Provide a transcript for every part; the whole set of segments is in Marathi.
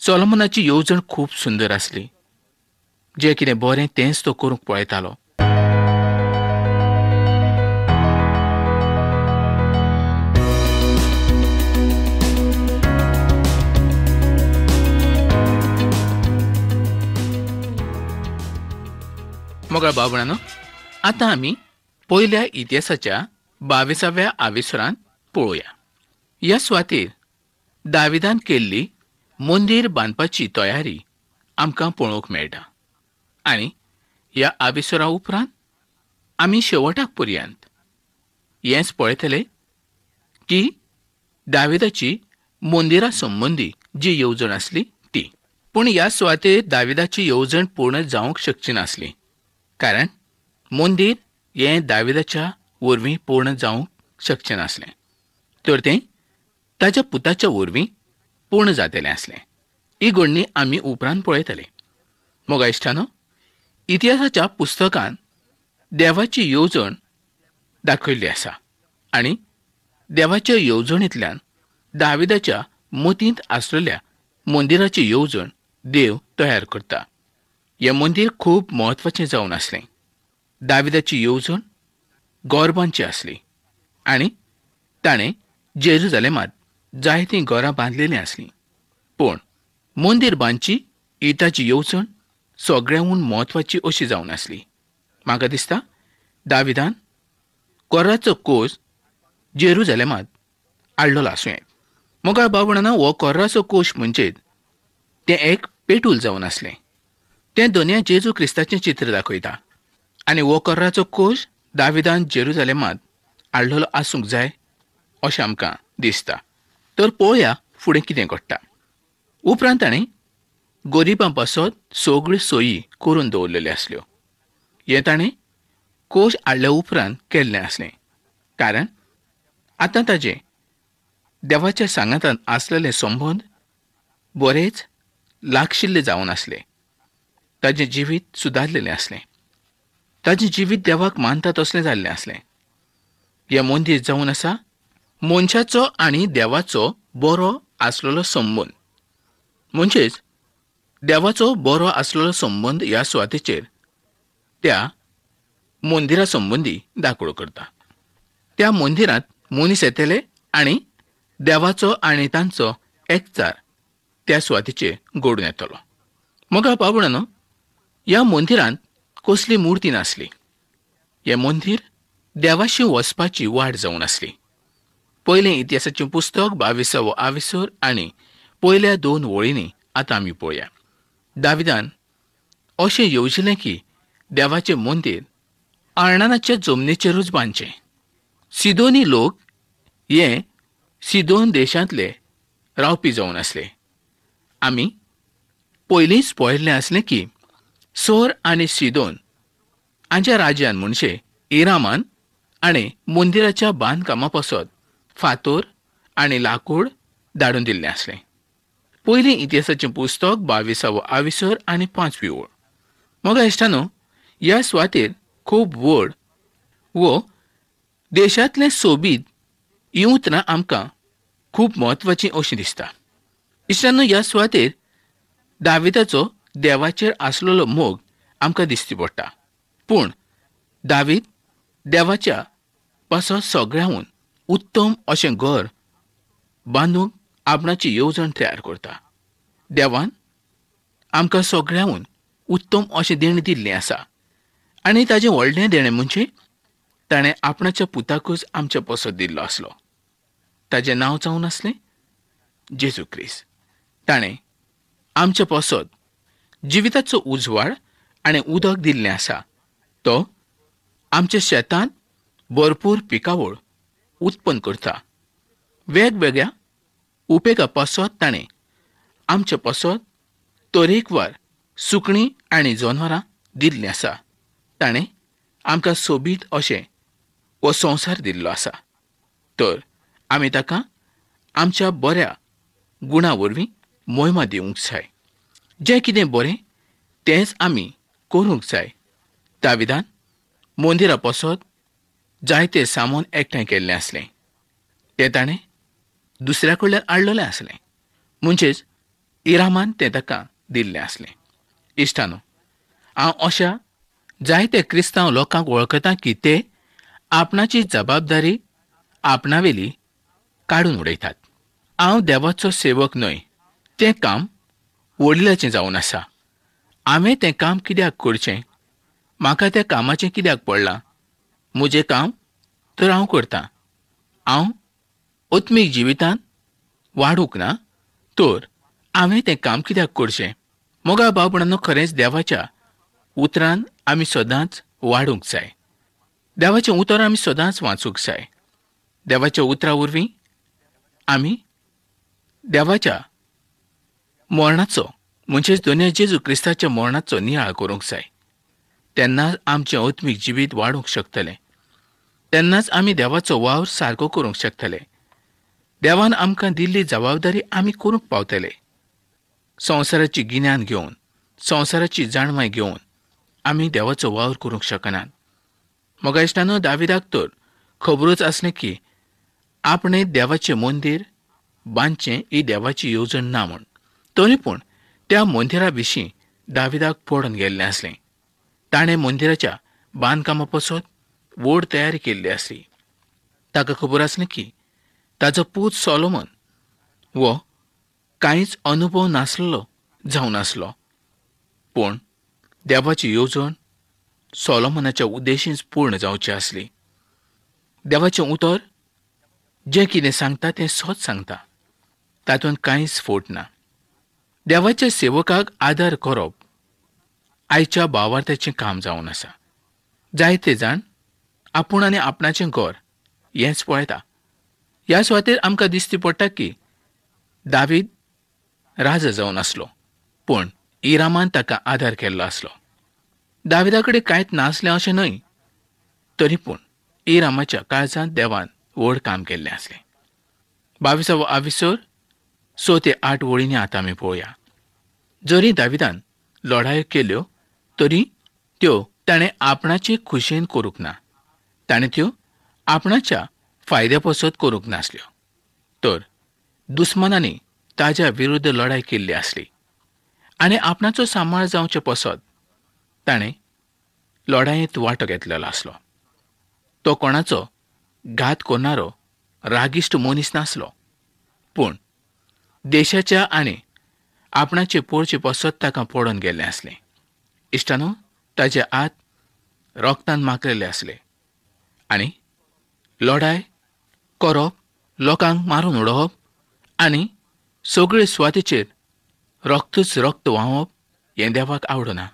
सोलोमोनाची येवजण खूब सुंदर आसली. जें कितें बरें तेंच तो करूंक पळयतालो. मोगळ्या भावंडांनो, आतां आमी पयल्या इतिहासाच्या 22व्या आविसरांत पळोवया. ह्या सुवातेर दाविदान केल्ली मंदीर बांदपाची तयारी आमकां पळोवंक मेळटा. आनी ह्या आविसरा उपरांत आमी शेवटाक पर्यंत हेंच पळयतले की दाविदाची मंदिरा संबंदी जी येवजण आसली ती. पूण ह्या सुवातेर दाविदाची येवजण पूर्ण जावंक शकची नासली. कारण मंदीर हें दाविदाच्या वरवीं पूर्ण जावंक शकचें नासलें, तर तें ताच्या पुताच्या वरवीं पूर्ण जातलें आसलें. ही घडणी आमी उपरांत पळयतले. मोगा इश्टानो, इतिहासाच्या पुस्तकांत देवाची येवजण दाखयल्ली आसा आनी देवाच्या येवजणेंतल्यान दाविदाच्या मतींत आसलेल्या मंदिराची येवजण देव तयार करता. हें मंदीर खूब म्हत्वाचें जावन आसलें. दाविदाची येवजण गोरबांची आसली आनी ताणें जेरुजालेमांत जायतीं घरां बांदलेलीं आसलीं. पूण मंदीर बांदची ही ताची येवजण सगळ्यांहून म्हत्वाची अशी जावन आसली. म्हाका दिसता दाविदान कोर्राचो कोस जेरुजालेमांत हाडलेलो आसूं येता. मोगाळ भावंडांनो, हो कोर्राचो कोश म्हणजे तें एक पेटूल जावन आसलें. तें दोनया जेजू क्रिस्ताचें चित्र दाखयता. आनी हो कोर्राचो कोश दाविदान जेरुजालेमांत हाडलेलो आसूंक जाय अशें आमकां दिसता. तर पळोवया फुडें कितें घडटा. उपरांत ताणें गरिबां पासत सगळ्यो सोयी करून दवरलेल्यो आसल्यो. हें ताणें कोश हाडल्या उपरांत केल्लें आसलें. कारण आतां ताजें देवाच्या सांगातान आसलेले संबंद बरेच लागशिल्ले जावन आसले. ताजें जिवीत सुदारलेलें आसलें. ताजें जिवीत देवाक मानता तसलें जाल्लें आसलें. हें मंदीर जावन आसा मनशाचो आनी देवाचो बरो आसलेलो संबंद. म्हणजेच देवाचो बरो आसलेलो संबंद ह्या सुवातेचेर त्या मंदिरा संबंदी दाखलो करता. त्या मंदिरांत मनीस येतले आनी देवाचो आनी तांचो एकचार त्या सुवातेचेर घडून येतलो. मोगा भावंडांनो, ह्या मंदिरांत कसली मुर्ती नासली. हें मंदीर देवाशी वचपाची वाट जावन आसली. पयलें इतिहासाचें पुस्तक 22वो आविसर आनी पयल्या 2 वळींनी आतां आमी पळोवया. दाविदान अशें येवजिल्लें की देवाचें मंदीर आर्णानाच्या जमनीचेरूच बांदचें. सिदोनी लोक हे सिदोन देशांतले रावपी जावन आसले. आमी पयलींच पळयल्लें आसलें की सोर आनी सिदोन हांच्या राज्यान म्हणजे इरामान आनी मंदिराच्या बांदकामा पासत फातर आनी लाकूड धाडून दिल्लें आसलें. पयलीं इतिहासाचें पुस्तक 22वो आविसर आनी 5वी ओळ. मोगा इश्टानो, ह्या सुवातेर खूब व्हड वो देशांतलें सोबीत येवतना आमकां खूब म्हत्वाची अशी दिसता. इश्टानो, ह्या सुवातेर दाविदाचो देवाचेर आसलेलो मोग आमकां दिश्टी पडटा. पूण दावीद देवाच्या पासत सगळ्यांहून उत्तम अशें घर बांदूंक आपणाची येवजण तयार करता. देवान आमकां सगळ्यांहून उत्तम अशें देण दिल्लें आसा. आनी ताजें व्हडलें देणें म्हणजे ताणें आपणाच्या पुताकूच आमच्या पासत दिल्लो आसलो. ताजें नांव जावन आसलें जेजू क्रिस्त. ताणें आमच्या पासत जिविताचो उजवाड आनी उदक दिल्लें आसा. तो आमच्या शेतांत भरपूर पिकावळ उत्पन्न करता. वेगवेगळ्या उपेगा पासत ताणें आमच्या पासत तरेकवार सुकणीं आनी जनावरां दिल्लीं आसा. ताणें आमकां सोबीत अशें हो संवसार दिल्लो आसा. तर आमी ताका आमच्या बऱ्या गुणां वरवीं मोहिमा दिवंक जाय. जें कितें बरें तेंच आमी करूंक जाय. दाविदान मंदिरा पासत जायतें सामान एकठांय केल्लें आसलें. तें ताणें दुसऱ्या कडल्यान हाडलेलें आसलें. म्हणजेच इरामान तें ताका दिल्लें आसलें. इश्टानो, हांव अशा जायते क्रिस्तांव लोकांक वळखतां की ते आपणाची जबाबदारी आपणावेली काडून उडयतात. हांव देवाचो सेवक न्हय, तें काम वडिलाचें जावन आसा. हांवें तें काम कित्याक करचें? म्हाका त्या कामाचें कित्याक पडलां? म्हजें काम तर हांव करतां. हांव आत्मीक जिवितांत वाडूंक ना, तर हांवें तें काम कित्याक करचें? मोगा भाव-भयणांनो, खरेंच देवाच्या उतरान आमी सदांच वाडूंक जाय. देवाचें उतर आमी सदांच वाचूंक जाय. देवाच्या उतरा वरवीं आमी देवाच्या मरणाचो म्हणजेच दोनया जेजू क्रिस्ताच्या मरणाचो नियाळ करूंक जाय. तेन्नाच आमचें आत्मीक जिवीत वाडूंक शकतलें. तेन्नाच आमी देवाचो वावर सारको करूंक शकतले. देवान आमकां दिल्ली जबाबदारी आमी करूंक पावतले. संवसाराची गिन्यान घेवन, संवसाराची जाणवाय घेवन आमी देवाचो वावर करूंक शकनात. मोगा इश्टानो, दाविदाक तर खबरूच आसलें की आपणें देवाचें मंदीर बांदचें ही देवाची येवजण ना म्हूण. तरी पूण त्या मंदिरा विशीं दाविदाक पडून गेल्लें आसलें. ताणें मंदिराच्या बांदकामा पासत व्हड तयारी केल्ली आसली. ताका खबर आसलें की ताचो पूत सोलोमन वो कांयच अनुभव नासलो जावन आसलो. पूण देवाची येवजण सोलोमनाच्या उद्देशींच पूर्ण जावची आसली. देवाचें उतर जें कितें सांगता तें सोच सांगता. तातूंत कांयच फोट ना. देवाच्या सेवकाक आदार करप आयच्या भावार्थाचें काम जावन आसा. जायते जाण आपूण आनी आपणाचें घर हेंच पळयता. ह्या सुवातेर आमकां दिश्टी पडटा की दावीद राजा जावन आसलो, पूण इरामान ताका आदार केल्लो आसलो. दाविदा कडेन कांयच नासलें अशें न्हय, तरी पूण इरामाच्या काळजांत देवान व्हड काम केल्लें आसलें. 22 आविसर 6 ते 8 वळींनी आतां आमी पळोवया. जरी दाविदान लढायो केल्यो तरी त्यो ताणें आपणाचे खुशेन करूंक ना. ताणें त्यो आपणाच्या फायद्या पासत करूंक नासल्यो, तर दुस्मानांनी ताच्या विरुद्ध लढाय केल्ली आसली आनी आपणाचो सांबाळ जावचे पासत ताणें लढायेंत वांटो घेतलेलो आसलो. तो कोणाचो घात करणारो रागिश्ट मनीस नासलो, पूण देशाच्या आनी आपणाचे पडचे पासत ताका पडून गेल्लें आसलें. इश्टानो, ताचे हात रोगतान माखलेले आसले आनी लढाय करप, लोकांक मारून उडोवप आनी सगळे सुवातेचेर रोगतच रोगत व्हांवप हें देवाक आवडना.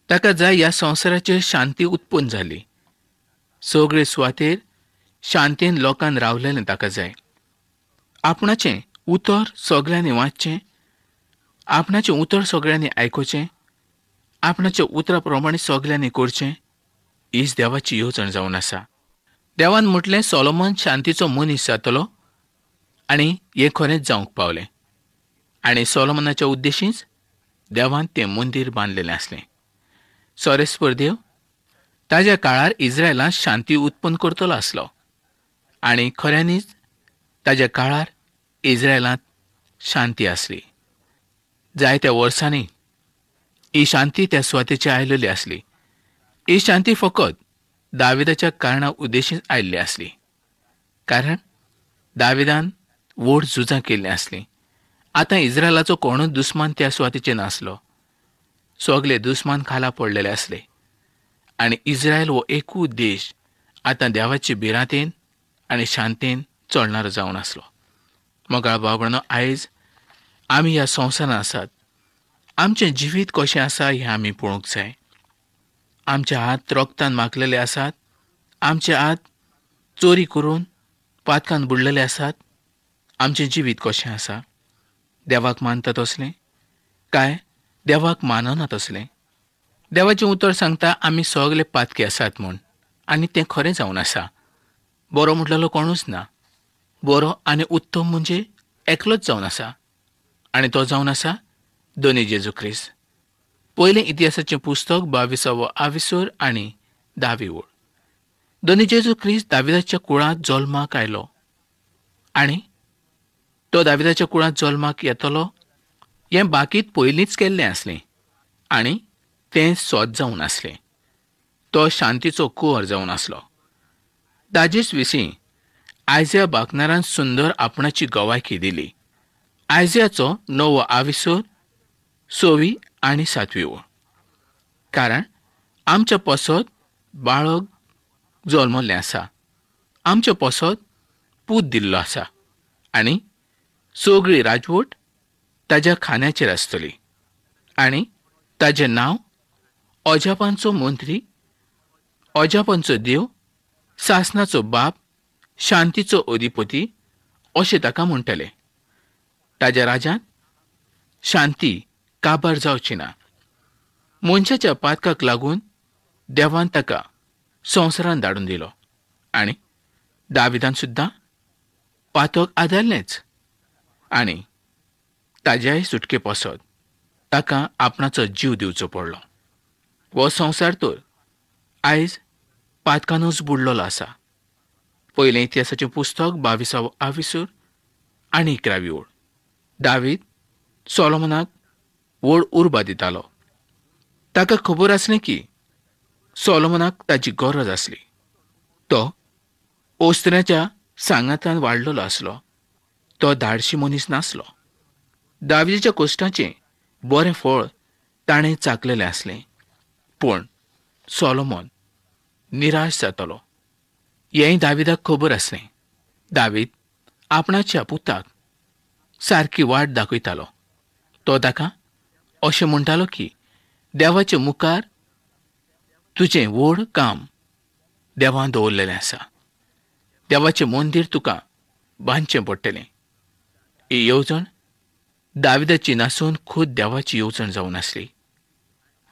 ताका जाय ह्या संवसाराचेर शांती उत्पन्न जाली. सगळे सुवातेर शांतेन लोकांन रावलेलें ताका जाय. आपणाचें उतर सगळ्यांनी वाचचें, आपणाचें उतर सगळ्यांनी आयकुचें, आपणाच्या उतरा प्रमाणे सगळ्यांनी करचें हीच देवाची येवजण जावन आसा. देवान म्हटलें सोलोमन शांतीचो मनीस जातलो आनी हें खरेंच जावंक पावलें. आनी सोलोमनाच्या उद्देशींच देवान तें मंदीर बांदलेलें आसलें. सोरेस्पर देव ताच्या काळार इस्रायलांत शांती उत्पन्न करतलो आसलो आनी खऱ्यांनीच ताच्या काळार इस्रायलांत शांती आसली. जायत्या वर्सांनी ही शांती त्या सुवातेचेर आयिल्ली आसली. ही शांती फकत दाविदाच्या कारणां उद्देशींच आयिल्ली आसली, कारण दाविदान व्हड झुजां केल्लीं आसलीं. आतां इस्रायलाचो कोणूच दुस्मान त्या सुवातेचेर नासलो. सगळे दुस्मान खाला पडलेले आसले आनी इस्रायल हो एकूच देश आतां देवाचे भिरांतेन आनी शांतेन चलणारो जावन आसलो. मोगाळ भाव-भयणो, आयज आमी ह्या संवसारांत आसात. आमचें जिवीत कशें आसा हें आमी पळोवंक जाय. आमचे हात रोगतान माखलेले आसात. आमचे हात चोरी करून पातकान बुडलेले आसात. आमचें जिवीत कशें आसा? देवाक मानतात असलें काय देवाक माननात असलें? देवाचें उतर सांगता आमी सगळे पातके आसात म्हूण, आनी तें खरें जावन आसा. बरो म्हटलेलो कोणूच ना. बरो आनी उत्तम म्हणजे एकलोच जावन आसा, आनी तो जावन आसा दोनी जेजू ख्रिस्त. पयलें इतिहासाचें पुस्तक 22 आविसर आनी 10 वळ. दोनी जेजू ख्रिस्त दाविदाच्या कुळांत जल्माक आयलो आनी तो दाविदाच्या कुळांत जल्माक येतलो हें बाकीत पयलींच केल्लें आसलें आनी तें सोद जावन आसलें. तो शांतीचो कुंवर जावन आसलो. ताजेच विशीं आयझ्या बाकनारान सुंदर आपणाची गवायकी दिली. आयझ्याचो 9वो आविसूर 6वी आनी 7वी ओळ. कारण आमच्या पसत बाळक जल्मल्लें आसा, आमच्या पसत पूत दिल्लो आसा आनी सगळी राजवट ताच्या खांद्याचेर आसतली. आनी ताचें नांव अजापांचो मंत्री, अजापांचो देव, सासणाचो बाप, शांतीचो अधिपती अशें ताका म्हणटले. ताच्या राज्यांत शांती काबार जावची ना. मनशाच्या पातकाक लागून देवान ताका संवसारान धाडून दिलो आनी दाविदान सुद्दां पातक आदारलेंच आनी ताज्याय सुटके पसत ताका आपणाचो जीव दिवचो पडलो. हो संवसार तर आयज पातकानूच बुडलेलो आसा. पयलें इतिहासाचें पुस्तक 22वा आविसूर आनी 11वी ओळ. दावीद सोलोमोनाक व्हड उर्बा दितालो. ताका खबर आसलें की सोलोमोनाक ताची गरज आसली. तो ओस्त्र्याच्या सांगातान वाडलेलो आसलो. तो धाडशी मनीस नासलो. दाविदाच्या कश्टाचें बरें फळ ताणें चाखलेलें आसलें. पूण सोलोमोन निराश जातालो. हेंय दाविदाक खबर आसलें. दावीद आपणाच्या पुताक सारकी वाट दाखयतालो. तो ताका अशें म्हणटालो की देवाचे मुखार तुजें व्हड काम देवान दवरलेलें आसा. देवाचें मंदीर तुका बांदचें पडटलें. ही येवजण दाविदाची नासून खूद देवाची येवजण जावन आसली.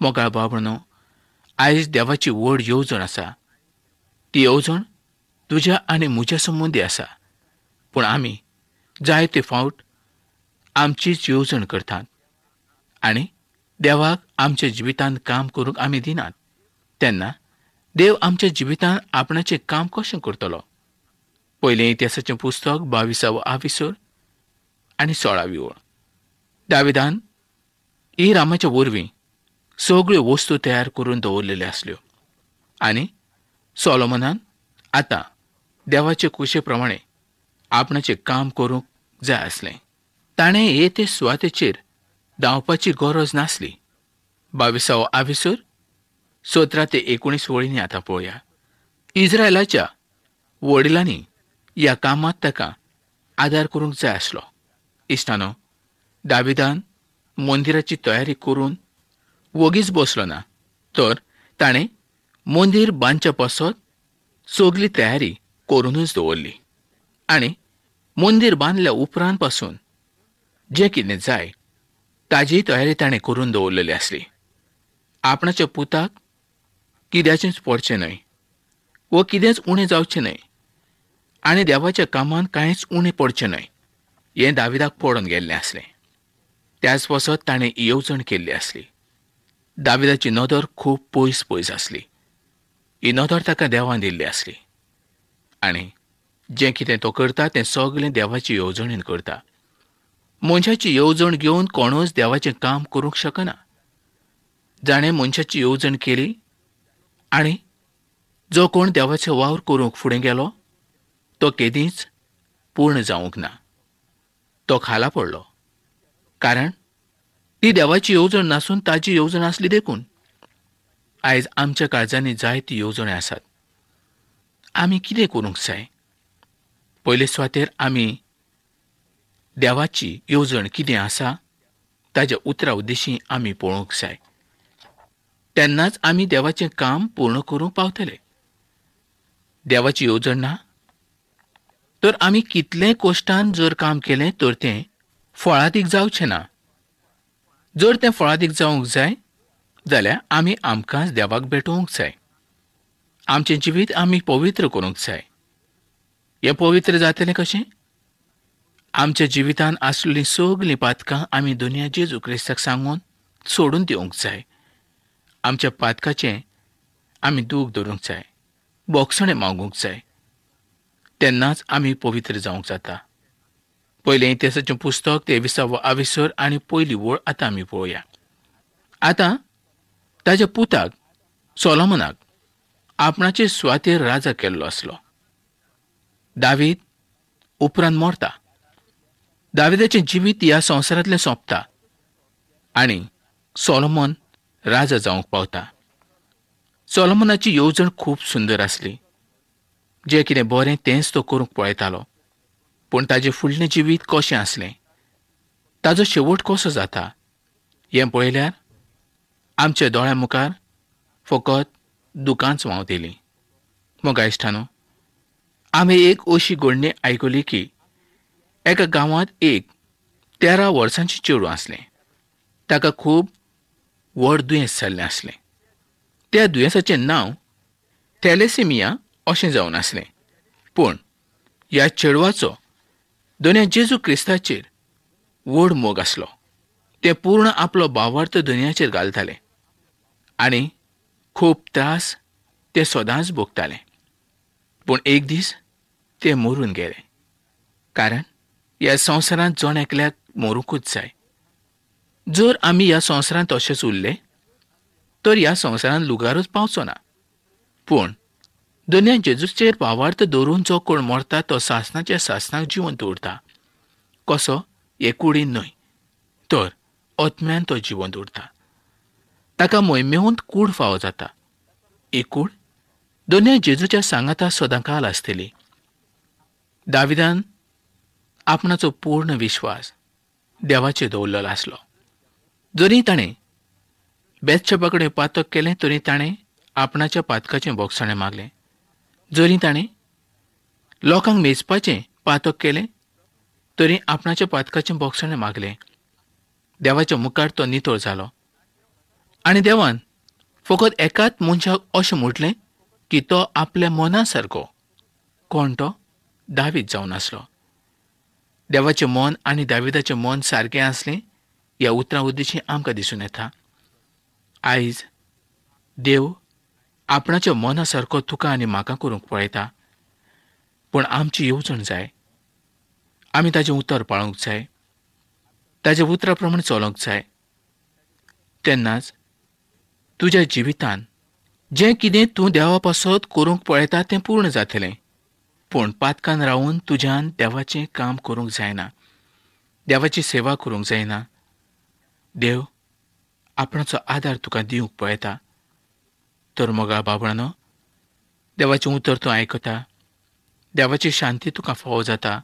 मोगाळ बाबणो, आयज देवाची व्हड येवजण आसा. ती येवजण तुज्या आनी म्हज्या संबंदी आसा. पूण आमी जायते फावट आमचीच येवजण करतात आनी देवाक आमच्या जिवितांत काम करूंक आमी दिनात. तेन्ना देव आमच्या जिवितांत आपणाचें काम कशें करतलो? पयलें इतिहासाचें पुस्तक 22वा आविसूर आनी 16वी ओळ. दाविदान ही रामाच्या वरवीं सगळ्यो वस्तू तयार करून दवरलेल्यो आसल्यो आनी सोलोमोनान आतां देवाचे कुशे प्रमाणे आपणाचें काम करूंक जाय आसलें. ताणें हे ते सुवातेचेर धांवपाची गरज नासली. 22वा आविसूर 17 ते 19 वळींनी आतां पळोवया. इस्रायलाच्या वडिलांनी ह्या कामांत ताका आदार करूंक जाय आसलो. इश्टानो, दाविदान मंदिराची तयारी करून वगीच बसलो ना, तर ताणें मंदीर बांदच्या पसत सगळी तयारी करूनच दवरली आनी मंदीर बांदल्या उपरांत पासून जें कितें जाय ताजी तयारी ताणें करून दवरलेली आसली. आपणाच्या पुताक कित्याचेंच पडचें न्हय व कितेंच उणें जावचें न्हय आनी देवाच्या कामांत कांयच उणें पडचें न्हय हें दाविदाक पडून गेल्लें आसलें. त्याच पसत ताणें येवजण केल्ली आसली. दाविदाची नदर खूब पयस पयस आसली. ही नदर ताका देवान दिल्ली आसली आनी जें कितें तो करता तें सगळें देवाची येवजणेन करता. मनशाची येवजण घेवन कोणूच देवाचें काम करूंक शकना. जाणें मनशाची येवजण केली आनी जो कोण देवाचो वावर करूंक फुडें गेलो तो केदींच पूर्ण जावंक ना. तो खाला पडलो. कारण ती देवाची येवजण नासून ताची येवजण आसली देखून. आयज आमच्या काळजांनी जायती येवजणी आसात. आमी कितें करूंक जाय? पयले सुवातेर आमी देवाची येवजण कितें आसा ताच्या उतरा उद्देशी आमी पळोवंक जाय. तेन्नाच आमी देवाचें काम पूर्ण करूंक पावतले. देवाची येवजण ना तर आमी कितलें कश्टान जर काम केलें तर तें फळादीक जावचें ना. जर तें फळादीक जावंक जाय जाल्यार आमी आमकांच देवाक भेटोवंक जाय. आमचें जिवीत आमी पवित्र करूंक जाय. हें पवित्र जातलें कशें? आमच्या जिवितांत आसलेलीं सगळीं पातकां आमी दुनिया जेजू क्रिस्ताक सांगून सोडून दिवंक जाय. आमच्या पातकाचें आमी दूख धरूंक जाय, बोगसणें मागूंक जाय. तेन्नाच आमी पवित्र जावंक जाता. पयलें इतिहासाचें पुस्तक 23 आविसर आनी पयली वळ आतां आमी पळोवया. आतां ताच्या पुताक सोलोमनाक आपणाचे सुवातेर राजा केल्लो आसलो. दावीद उपरांत मरता. दाविदाचें जिवीत ह्या संवसारांतलें सोंपता आनी सोलोमन राजा जावंक पावता. सोलोमनाची येवजण खूब सुंदर आसली. जें कितें बरें तेंच तो करूंक पळयतालो. पूण ताचें फुडलें जिवीत कशें आसलें, ताचो शेवट कसो जाता हें पळयल्यार आमच्या दोळ्यां मुखार फकत दुकांच व्हांवतलीं. मोगा इश्टानो, आमी एक अशी घडणी आयकली की एका गांवांत एक 13 वर्सांचें चेडूं आसलें. ताका खूब व्हड दुयेंस जाल्लें आसलें. त्या दुयेंसाचें नांव थॅलेसेमिया अशें जावन आसलें. पूण ह्या चेडवाचो दोनया जेजू क्रिस्ताचेर व्हड मोग आसलो. ते पूर्ण आपलो भावार्थ दुनयाचेर घालताले आनी खूब त्रास ते सदांच भोगताले. पूण एक दीस ते मरून गेले. कारण ह्या संवसारांत जण एकल्याक मरूंकूच जाय. जर आमी ह्या संवसारांत अशेंच उरले तर ह्या संवसारांत लुगारूच पावचो ना. पूण दोनया जेजूचेर भावार्थ दवरून जो कोण मरता तो सासणाच्या सासणाक जिवंत उरता. कसो? हे कुडीन न्हय, तर आत्म्यान तो जिवंत उरता. ताका मोहिमेंत कूड फावो जाता. ही कूड दोनया जेजूच्या सांगाता सदांकाल आसतली. दाविदान आपणाचो पूर्ण विश्वास देवाचेर दवरलेलो आसलो. जरी ताणें बेतशेबा कडेन पातक केलें तरी ताणें आपणाच्या पातकाचें बोगसणें मागलें. जरी ताणें लोकांक मेजपाचें पातक केलें तरी आपणाच्या पातकाचें बोगसणें मागलें. देवाच्या मुखार तो नितळ जालो आनी देवान फकत एकाच मनशाक अशें म्हटलें की तो आपल्या मना सारको. कोण तो? दावीद जावन आसलो. देवाचें मन आनी दाविदाचें मन सारकें आसलें ह्या उतरां उद्देशीं आमकां दिसून येता. आयज देव आपणाच्या मना सारको तुका आनी म्हाका करूंक पळयता. पूण आमची येवजण जाय. आमी ताचें उतर पाळूंक जाय. ताच्या उतरा प्रमाणे चलोंक जाय. तेन्नाच तुज्या जिवितांत जें कितें तूं देवा पासत करूंक पळयता तें पूर्ण जातलें. पूण पातकान रावून तुज्यान देवाचें काम करूंक जायना. देवाची सेवा करूंक जायना. देव आपणाचो आदार तुका दिवंक पळयता. तर मोगा बाबळानो, देवाचें उतर तूं आयकता. देवाची शांती तुका फावो जाता.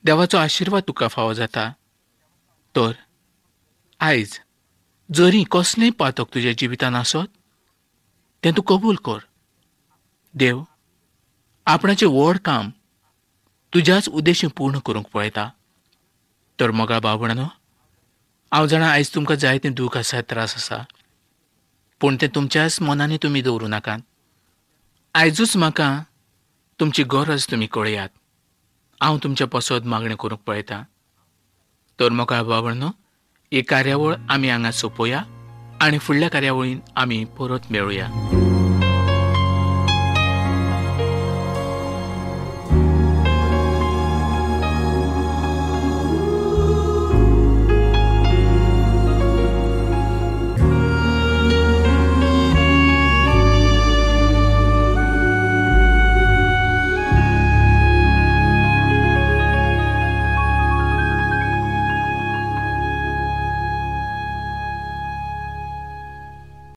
देवाचो आशिर्वाद तुका फावो जाता. तर आयज जरी कसलेंय पातक तुज्या जिवितांत आसत तें तूं कबूल कर. देव आपणाचें व्हड काम तुज्याच उद्देशीं पूर्ण करूंक पळयता. तर मोगा बाबळानो, हांव जाणा आयज तुमकां जायतें दूख आसा, त्रास आसा. पूण तें तुमच्याच मनांनी तुमी दवरूं नाकात. आयजूच म्हाका तुमची गरज तुमी कळयात. हांव तुमच्या पासत मागणें करूंक पळयतां. तर मोगा बाबळानो, ही कार्यावळ आमी हांगा सोंपोवया आनी फुडल्या कार्यावळीन आमी परत मेळुया.